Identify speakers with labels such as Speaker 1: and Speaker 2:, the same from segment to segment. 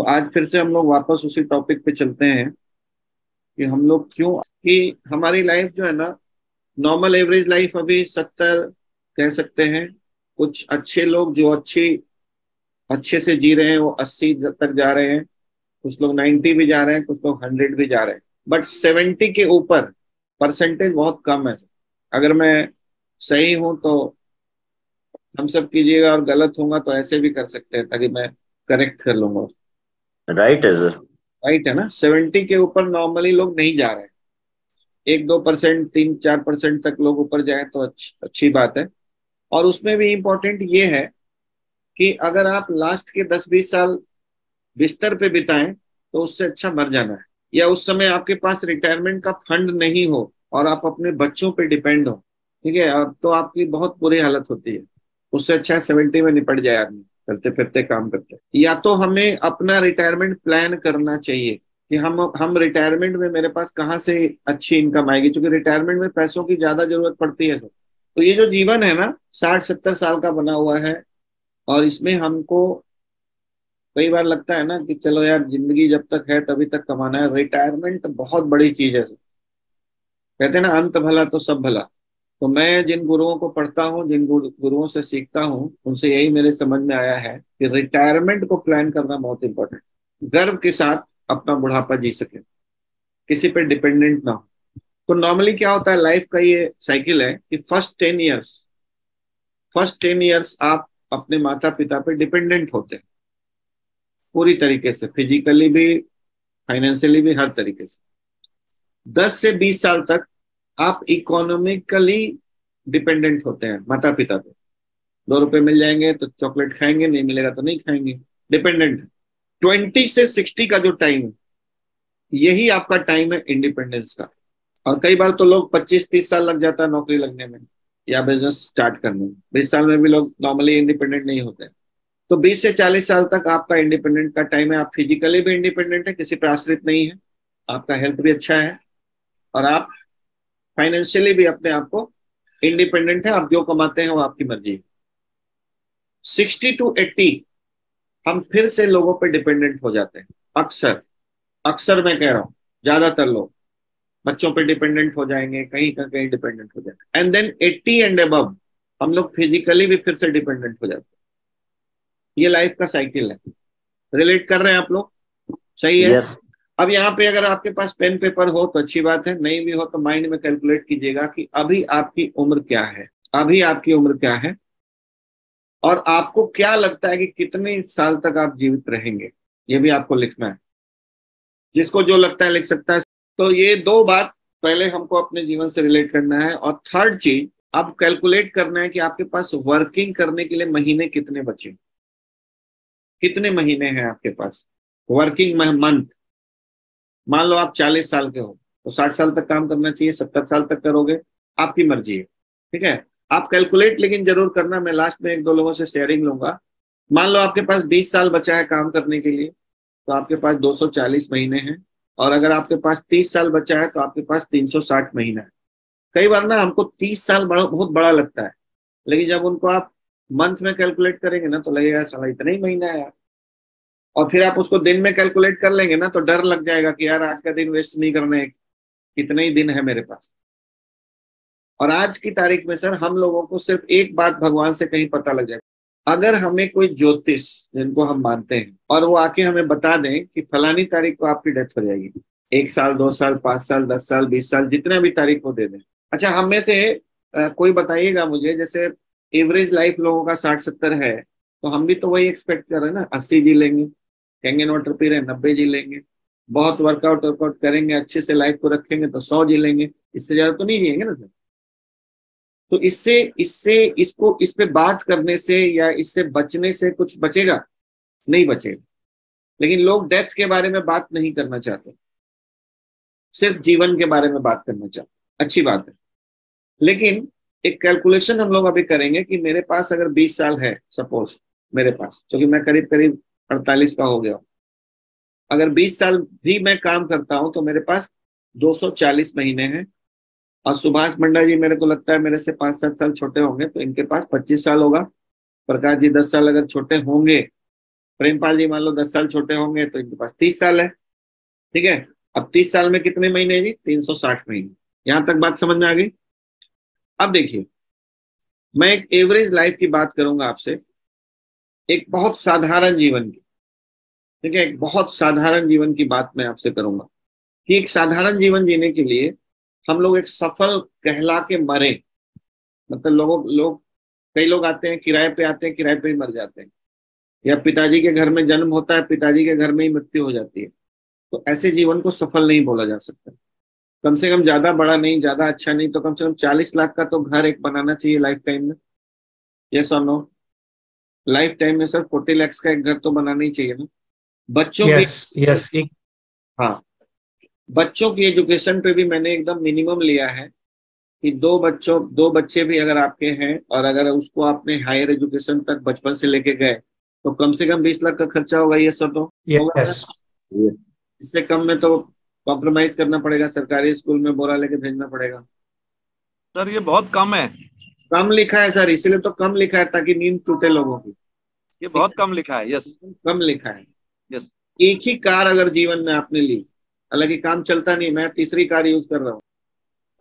Speaker 1: आज फिर से हम लोग वापस उसी टॉपिक पे चलते हैं कि हम लोग क्यों, कि हमारी लाइफ जो है ना, नॉर्मल एवरेज लाइफ अभी 70 कह सकते हैं। कुछ अच्छे लोग जो अच्छे से जी रहे हैं वो 80 तक जा रहे हैं। कुछ लोग 90 भी जा रहे हैं, कुछ लोग 100 भी जा रहे हैं। बट 70 के ऊपर परसेंटेज बहुत कम है। अगर मैं सही हूं तो हम सब कीजिएगा, और गलत होगा तो ऐसे भी कर सकते हैं ताकि मैं करेक्ट कर लूंगा।
Speaker 2: राइट है सर।
Speaker 1: राइट है ना, 70 के ऊपर नॉर्मली लोग नहीं जा रहे हैं। 1-2%, 3-4% तक लोग ऊपर जाए तो अच्छी बात है। और उसमें भी इम्पोर्टेंट ये है कि अगर आप लास्ट के 10-20 साल बिस्तर पे बिताएं तो उससे अच्छा मर जाना है। या उस समय आपके पास रिटायरमेंट का फंड नहीं हो और आप अपने बच्चों पे डिपेंड हो, ठीक है, और तो आपकी बहुत बुरी हालत होती है। उससे अच्छा है 70 में निपट जाए आदमी, चलते फिरते काम करते। या तो हमें अपना रिटायरमेंट प्लान करना चाहिए कि हम रिटायरमेंट में मेरे पास कहाँ से अच्छी इनकम आएगी, क्योंकि रिटायरमेंट में पैसों की ज्यादा जरूरत पड़ती है सर। तो ये जो जीवन है ना, 60-70 साल का बना हुआ है, और इसमें हमको कई बार लगता है ना कि चलो यार, जिंदगी जब तक है तभी तक कमाना है। रिटायरमेंट बहुत बड़ी चीज है। कहते हैं ना, अंत भला तो सब भला। तो मैं जिन गुरुओं को पढ़ता हूँ, जिन गुरुओं से सीखता हूँ, उनसे यही मेरे समझ में आया है कि रिटायरमेंट को प्लान करना बहुत इंपॉर्टेंट है। गर्व के साथ अपना बुढ़ापा जी सके, किसी पे डिपेंडेंट ना हो। तो नॉर्मली क्या होता है, लाइफ का ये साइकिल है कि फर्स्ट 10 ईयर्स आप अपने माता पिता पे डिपेंडेंट होते हैं, पूरी तरीके से, फिजिकली भी, फाइनेंशियली भी, हर तरीके से। 10 से 20 साल तक आप इकोनॉमिकली डिपेंडेंट होते हैं माता पिता पे। 2 रुपए मिल जाएंगे तो चॉकलेट खाएंगे, नहीं मिलेगा तो नहीं खाएंगे, डिपेंडेंट। 20 से 60 का जो टाइम है, यही आपका टाइम है इंडिपेंडेंस का। और कई बार तो लोग 25-30 साल लग जाता है नौकरी लगने में या बिजनेस स्टार्ट करने में। 20 साल में भी लोग नॉर्मली इंडिपेंडेंट नहीं होते। तो 20 से 40 साल तक आपका इंडिपेंडेंट का टाइम है। आप फिजिकली भी इंडिपेंडेंट है, किसी पे आश्रित नहीं है, आपका हेल्थ भी अच्छा है, और आप फाइनेंशियली भी अपने आप को इंडिपेंडेंट है। आप जो कमाते हैं वो आपकी मर्जी है। 60 to 80 हम फिर से लोगों पे डिपेंडेंट हो जाते हैं। अक्सर, अक्सर मैं कह रहा हूँ, ज्यादातर लोग बच्चों पे डिपेंडेंट हो जाएंगे, कहीं ना कहीं डिपेंडेंट हो जाएंगे। एंड देन 80 एंड अबव हम लोग फिजिकली भी फिर से डिपेंडेंट हो जाते हैं। ये लाइफ का साइकिल है। रिलेट कर रहे हैं आप लोग? सही है।
Speaker 2: यस।
Speaker 1: अब यहाँ पे अगर आपके पास पेन पेपर हो तो अच्छी बात है, नहीं भी हो तो माइंड में कैलकुलेट कीजिएगा कि अभी आपकी उम्र क्या है। अभी आपकी उम्र क्या है, और आपको क्या लगता है कि कितने साल तक आप जीवित रहेंगे, ये भी आपको लिखना है। जिसको जो लगता है लिख सकता है। तो ये दो बात पहले हमको अपने जीवन से रिलेट करना है। और थर्ड चीज, अब कैलकुलेट करना है कि आपके पास वर्किंग करने के लिए महीने कितने बचे, कितने महीने हैं आपके पास वर्किंग मंथ। मान लो आप 40 साल के हो तो 60 साल तक काम करना चाहिए, 70 साल तक करोगे, आपकी मर्जी है, ठीक है। आप कैलकुलेट लेकिन जरूर करना। मैं लास्ट में 1-2 लोगों से शेयरिंग लूंगा। मान लो आपके पास 20 साल बचा है काम करने के लिए, तो आपके पास 240 महीने हैं। और अगर आपके पास 30 साल बचा है तो आपके पास 360 महीना है। कई बार ना हमको 30 साल बड़ा, बहुत बड़ा लगता है, लेकिन जब उनको आप मंथ में कैलकुलेट करेंगे ना तो लगेगा साला इतना ही महीना है यार। और फिर आप उसको दिन में कैलकुलेट कर लेंगे ना तो डर लग जाएगा कि यार आज का दिन वेस्ट नहीं करना है, कितने ही दिन है मेरे पास। और आज की तारीख में सर हम लोगों को सिर्फ एक बात भगवान से कहीं पता लग जाए। अगर हमें कोई ज्योतिष, जिनको हम मानते हैं, और वो आके हमें बता दें कि फलानी तारीख को आपकी डेथ हो जाएगी, 1 साल, 2 साल, 5 साल, 10 साल, 20 साल, जितना भी तारीख को दे दें। अच्छा, हम में से कोई बताइएगा मुझे, जैसे एवरेज लाइफ लोगों का 60-70 है, तो हम भी तो वही एक्सपेक्ट कर रहे हैं ना, 80 जी लेंगे। कैंगन वाटर पी रहे हैं, 90 जी लेंगे। बहुत वर्कआउट वर्कआउट करेंगे, अच्छे से लाइफ को रखेंगे तो 100 जी लेंगे। इससे ज्यादा तो नहीं जिएंगे ना सर। तो इससे इससे इसको इस पे बात करने से या इससे बचने से कुछ बचेगा? नहीं बचेगा। लेकिन लोग डेथ के बारे में बात नहीं करना चाहते, सिर्फ जीवन के बारे में बात करना चाहते। अच्छी बात है, लेकिन एक कैलकुलेशन हम लोग अभी करेंगे कि मेरे पास अगर 20 साल है सपोज, मेरे पास, क्योंकि मैं करीब करीब 48 का हो गया हूँ। अगर 20 साल भी मैं काम करता हूँ तो मेरे पास 240 महीने हैं। और सुभाष मंडा जी मेरे को लगता है मेरे से 5-7 साल छोटे होंगे, तो इनके पास 25 साल होगा। प्रकाश जी 10 साल अगर छोटे होंगे प्रेमपाल जी मान लो 10 साल छोटे होंगे तो इनके पास 30 साल है। ठीक है, अब 30 साल में कितने महीने हैं जी? 360 महीने। यहां तक बात समझ में आ गई? अब देखिए, मैं एक एवरेज लाइफ की बात करूंगा आपसे, एक बहुत साधारण जीवन की। ठीक है, एक बहुत साधारण जीवन की बात मैं आपसे करूंगा कि एक साधारण जीवन जीने के लिए हम लोग एक सफल कहला के मरे, मतलब लोग कई लोग आते हैं किराए पे, आते हैं किराए पे ही मर जाते हैं, या पिताजी के घर में जन्म होता है, पिताजी के घर में ही मृत्यु हो जाती है। तो ऐसे जीवन को सफल नहीं बोला जा सकता। कम से कम ज्यादा बड़ा नहीं, ज्यादा अच्छा नहीं, तो कम से कम 40 लाख का तो घर एक बनाना चाहिए लाइफ टाइम में। यस और नो? लाइफ टाइम में सर 40 लाख का एक घर तो बनाना ही चाहिए ना। बच्चों की,
Speaker 3: यस यस एक
Speaker 1: हाँ, बच्चों की एजुकेशन पे भी मैंने एकदम मिनिमम लिया है कि दो बच्चे भी अगर आपके हैं और अगर उसको आपने हायर एजुकेशन तक बचपन से लेके गए तो कम से कम 20 लाख का खर्चा होगा। ये सब तो होगा ना?
Speaker 3: यस
Speaker 1: इससे कम में तो कॉम्प्रोमाइज करना पड़ेगा, सरकारी स्कूल में बोरा लेके भेजना पड़ेगा।
Speaker 4: सर ये बहुत कम है।
Speaker 1: कम लिखा है सर, इसीलिए तो कम लिखा है ताकि नींद टूटे लोगों की।
Speaker 4: ये बहुत कम लिखा है। यस
Speaker 1: कम लिखा है।
Speaker 4: यस।
Speaker 1: एक ही कार अगर जीवन में आपने ली, हालांकि काम चलता नहीं, मैं तीसरी कार यूज कर रहा हूँ,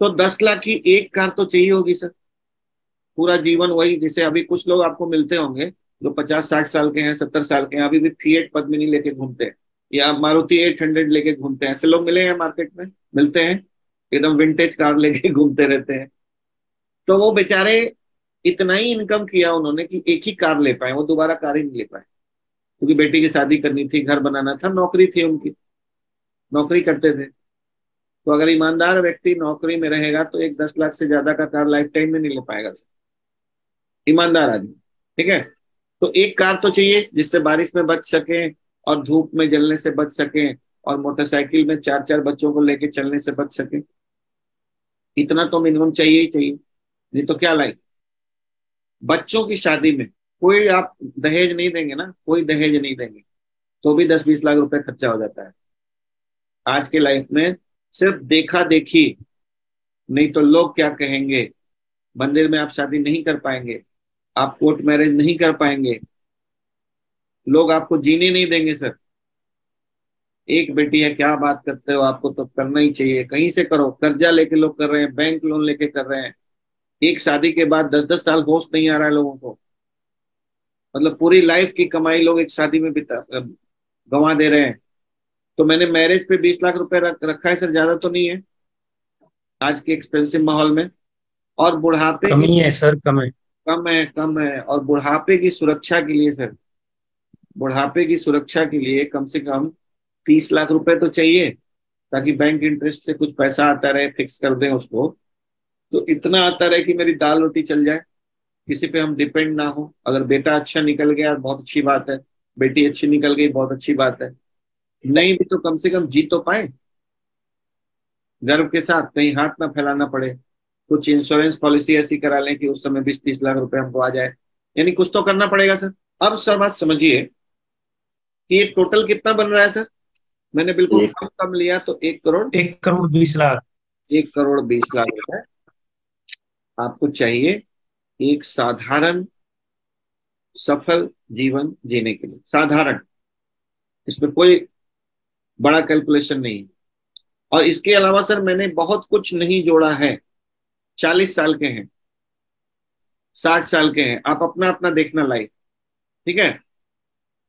Speaker 1: तो 10 लाख की एक कार तो चाहिए होगी सर। पूरा जीवन वही, जैसे अभी कुछ लोग आपको मिलते होंगे जो 50-60 साल के हैं, 70 साल के हैं, अभी भी फिएट पद्मिनी लेके घूमते हैं या मारुति 800 लेके घूमते हैं। ऐसे लोग मिले हैं मार्केट में? मिलते हैं, एकदम विंटेज कार लेके घूमते रहते हैं। तो वो बेचारे इतना ही इनकम किया उन्होंने कि एक ही कार ले पाए, वो दोबारा कार ही नहीं ले पाए, क्योंकि बेटी की शादी करनी थी, घर बनाना था, नौकरी थी उनकी, नौकरी करते थे। तो अगर ईमानदार व्यक्ति नौकरी में रहेगा तो एक 10 लाख से ज्यादा का कार लाइफ टाइम में नहीं ले पाएगा, ईमानदार आदमी। ठीक है, तो एक कार तो चाहिए जिससे बारिश में बच सके और धूप में जलने से बच सके और मोटरसाइकिल में 4-4 बच्चों को लेके चलने से बच सके। इतना तो मिनिमम चाहिए ही चाहिए, नहीं तो क्या लाइफ। बच्चों की शादी में कोई आप दहेज नहीं देंगे ना, कोई दहेज नहीं देंगे तो भी 10-20 लाख रुपए खर्चा हो जाता है आज के लाइफ में। सिर्फ देखा देखी, नहीं तो लोग क्या कहेंगे, मंदिर में आप शादी नहीं कर पाएंगे, आप कोर्ट मैरिज नहीं कर पाएंगे, लोग आपको जीने नहीं देंगे सर। एक बेटी है, क्या बात करते हो, आपको तो करना ही चाहिए, कहीं से करो, कर्जा लेके लोग कर रहे हैं, बैंक लोन लेके कर रहे हैं। एक शादी के बाद 10-10 साल होश नहीं आ रहा है लोगों को, मतलब पूरी लाइफ की कमाई लोग एक शादी में बिता गंवा दे रहे हैं। तो मैंने मैरिज पे 20 लाख रुपए रखा है सर, ज्यादा तो नहीं है आज के एक्सपेंसिव माहौल में। और बुढ़ापे की,
Speaker 3: कमी है सर, कम है।
Speaker 1: कम है, कम है। और बुढ़ापे की सुरक्षा के लिए सर, बुढ़ापे की सुरक्षा के लिए कम से कम 30 लाख रुपए तो चाहिए, ताकि बैंक इंटरेस्ट से कुछ पैसा आता रहे, फिक्स कर दें उसको, तो इतना आता रहे कि मेरी दाल रोटी चल जाए, किसी पे हम डिपेंड ना हो। अगर बेटा अच्छा निकल गया बहुत अच्छी बात है, बेटी अच्छी निकल गई बहुत अच्छी बात है, नहीं भी तो कम से कम जी तो पाए गर्व के साथ, कहीं हाथ ना फैलाना पड़े। कुछ इंश्योरेंस पॉलिसी ऐसी करा लें कि उस समय 20-30 लाख रुपए हमको आ जाए, यानी कुछ तो करना पड़ेगा सर। अब सर बात समझिए कि ये टोटल कितना बन रहा है सर। मैंने बिल्कुल कम कम लिया तो 1 करोड़,
Speaker 3: 1 करोड़ 20 लाख।
Speaker 1: 1 करोड़ 20 लाख रुपए आपको चाहिए एक साधारण सफल जीवन जीने के लिए। साधारण, इसमें कोई बड़ा कैलकुलेशन नहीं है। और इसके अलावा सर मैंने बहुत कुछ नहीं जोड़ा है। 40 साल के हैं, 60 साल के हैं, आप अपना अपना देखना लाइफ। ठीक है,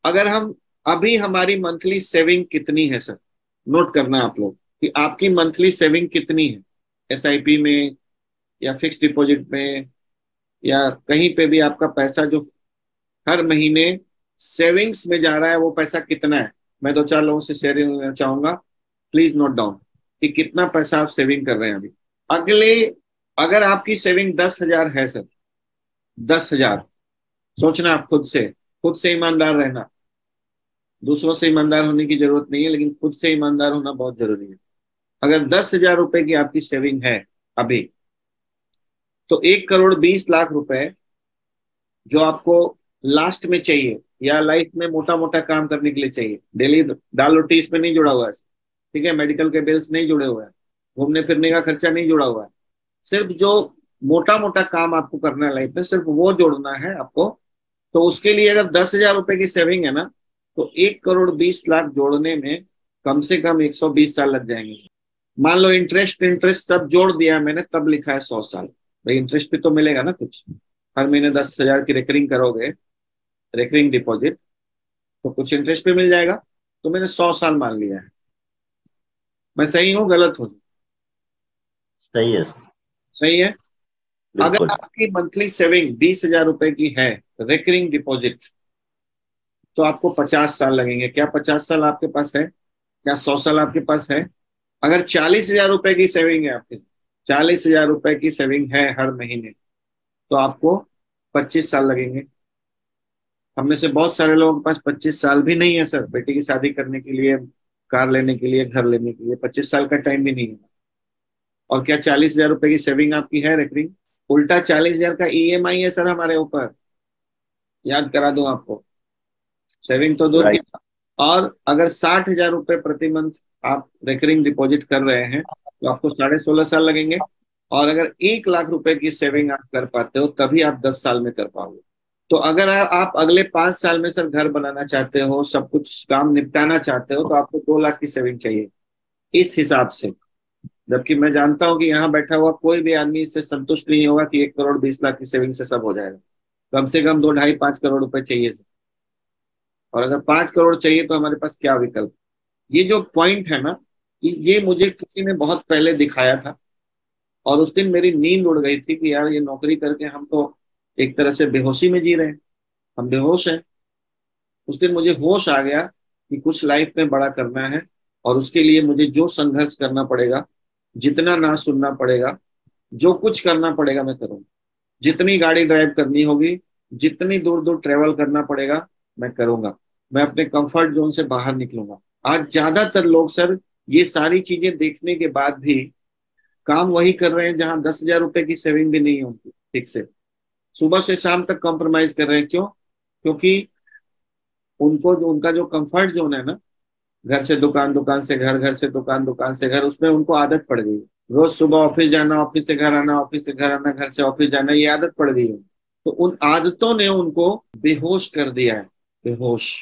Speaker 1: अगर हम अभी, हमारी मंथली सेविंग कितनी है सर, नोट करना आप लोग कि आपकी मंथली सेविंग कितनी है, एसआईपी में या फिक्स डिपॉजिट में या कहीं पे भी आपका पैसा जो हर महीने सेविंग्स में जा रहा है वो पैसा कितना है। मैं 2-4 लोगों से शेयरिंग लेना चाहूंगा, प्लीज नोट डाउन कि कितना पैसा आप सेविंग कर रहे हैं अभी। अगले, अगर आपकी सेविंग 10,000 है सर, 10,000, सोचना आप खुद से ईमानदार रहना। दूसरों से ईमानदार होने की जरूरत नहीं है, लेकिन खुद से ईमानदार होना बहुत जरूरी है। अगर 10,000 रुपए की आपकी सेविंग है अभी, तो 1 करोड़ 20 लाख रुपए जो आपको लास्ट में चाहिए या लाइफ में मोटा मोटा काम करने के लिए चाहिए, डेली दाल रोटी इसमें नहीं जुड़ा हुआ है। ठीक है, मेडिकल के बिल्स नहीं जुड़े हुए हैं, घूमने फिरने का खर्चा नहीं जुड़ा हुआ है, सिर्फ जो मोटा मोटा काम आपको करना है लाइफ में, सिर्फ वो जोड़ना है आपको। तो उसके लिए अगर 10,000 रुपए की सेविंग है ना, तो 1,20,00,000 जोड़ने में कम से कम 120 साल लग जाएंगे। मान लो इंटरेस्ट सब जोड़ दिया मैंने, तब लिखा है 100 साल। भाई इंटरेस्ट भी तो मिलेगा ना कुछ, हर महीने 10,000 की रेकरिंग करोगे, रेकरिंग डिपॉजिट, तो कुछ इंटरेस्ट भी मिल जाएगा। तो मैंने 100 साल मान लिया है। मैं सही हूँ गलत हूँ?
Speaker 2: सही है सर,
Speaker 1: सही है। अगर
Speaker 2: बिल्कुल।
Speaker 1: आपकी मंथली सेविंग 20,000 रुपए की है, रेकरिंग डिपॉजिट, तो आपको 50 साल लगेंगे। क्या 50 साल आपके पास है? क्या 100 साल आपके पास है? अगर 40,000 रुपए की सेविंग है आपके, 40,000 रुपए की सेविंग है हर महीने, तो आपको 25 साल लगेंगे। हम में से बहुत सारे लोगों के पास 25 साल भी नहीं है सर, बेटी की शादी करने के लिए, कार लेने के लिए, घर लेने के लिए 25 साल का टाइम भी नहीं है। और क्या 40,000 रुपए की सेविंग आपकी है रेकरिंग? उल्टा 40,000 का ईएमआई है सर हमारे ऊपर, याद करा दूं आपको। सेविंग तो दूर की।
Speaker 2: राइट।
Speaker 1: और अगर 60,000 रुपए प्रति मंथ आप रेकरिंग डिपॉजिट कर रहे हैं, तो आपको 16.5 साल लगेंगे। और अगर 1 लाख रुपए की सेविंग आप कर पाते हो, तभी आप 10 साल में कर पाओगे। तो अगर आप अगले 5 साल में सर घर बनाना चाहते हो, सब कुछ काम निपटाना चाहते हो, तो आपको 2 लाख की सेविंग चाहिए इस हिसाब से। जबकि मैं जानता हूं कि यहाँ बैठा हुआ कोई भी आदमी इससे संतुष्ट नहीं होगा कि 1,20,00,000 की सेविंग से सब हो जाएगा। कम से कम 2, ढाई, 5 करोड़ रुपए चाहिए सर। और अगर 5 करोड़ चाहिए तो हमारे पास क्या विकल्प? ये जो पॉइंट है ना, ये मुझे किसी ने बहुत पहले दिखाया था, और उस दिन मेरी नींद उड़ गई थी कि यार ये नौकरी करके हम तो एक तरह से बेहोशी में जी रहे हैं, हम बेहोश हैं। उस दिन मुझे होश आ गया कि कुछ लाइफ में बड़ा करना है, और उसके लिए मुझे जो संघर्ष करना पड़ेगा, जितना ना सुनना पड़ेगा, जो कुछ करना पड़ेगा मैं करूँगा। जितनी गाड़ी ड्राइव करनी होगी, जितनी दूर दूर ट्रेवल करना पड़ेगा, मैं करूंगा। मैं अपने कंफर्ट जोन से बाहर निकलूंगा। आज ज्यादातर लोग सर ये सारी चीजें देखने के बाद भी काम वही कर रहे हैं जहां 10,000 रुपए की सेविंग भी नहीं है उनकी ठीक से। सुबह से शाम तक कॉम्प्रोमाइज कर रहे हैं। क्यों? क्योंकि उनको जो उनका जो कंफर्ट जोन है ना, घर से दुकान, दुकान से घर, घर से दुकान, दुकान से घर, उसमें उनको आदत पड़ गई। रोज सुबह ऑफिस जाना, ऑफिस से घर आना, ऑफिस से घर आना, घर से ऑफिस जाना, ये आदत पड़ गई है। तो उन आदतों ने उनको बेहोश कर दिया है, बेहोश।